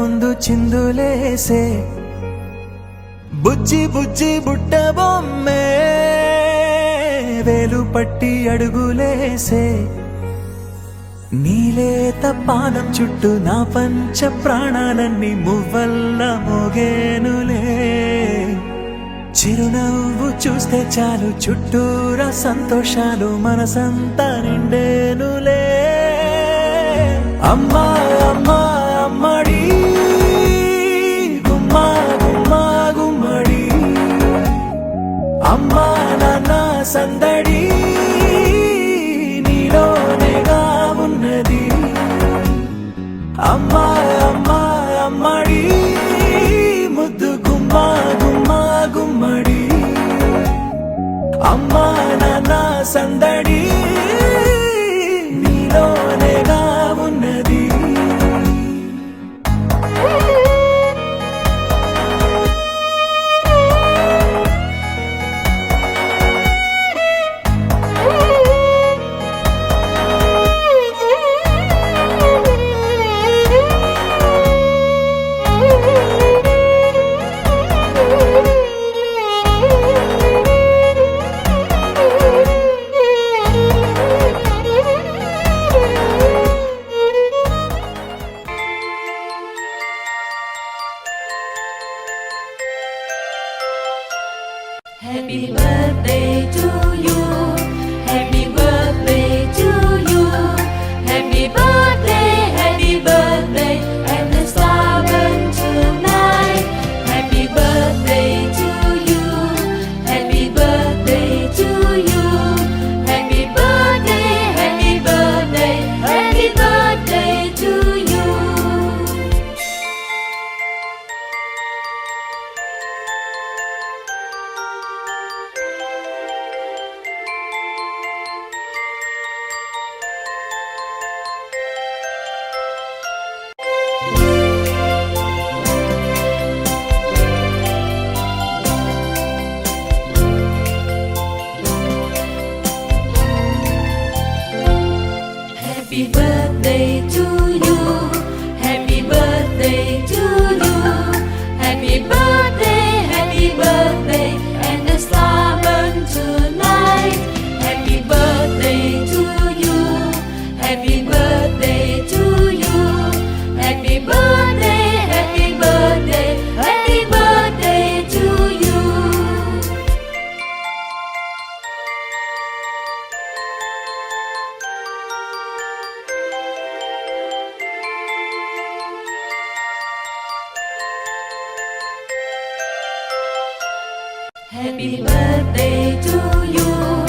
ముందు చిందులేసే బుజ్జి బుజ్జి బుట్ట బొమ్మే వేలు పట్టి అడుగులేసే నీలేత పాదం చుట్టూ నా పంచ ప్రాణాలన్నీ మువ్వల్ల మోగేనులే చిరునవ్వు చూస్తే చాలు చుట్టూరా సంతోషాలు మనసంతా నిండేనులే అమ్మా అమ్మా అమ్మడి గుమ్మా గుమ్మా గుమ్మడి అమ్మా నాన్న సందడి నీలోనేగా ఉన్నది అమ్మా అమ్మా అమ్మడి ముద్దు గుమ్మా గుమ్మా గుమ్మడి అమ్మా నాన్న సందడి నీలోనేగా ఉన్నది Happy birthday to you. Happy birthday to you. Happy birthday, happy birthday, and the star burn tonight. Happy birthday to you. Happy birthday to you. Happy birthday, happy birthday, happy birthday to you. Happy birthday to you. Happy birthday to you. Happy birthday, happy birthday, and the star burn tonight. Happy birthday to you. Happy birthday to you. Happy birthday, happy birthday, happy birthday to you. Happy birthday to you.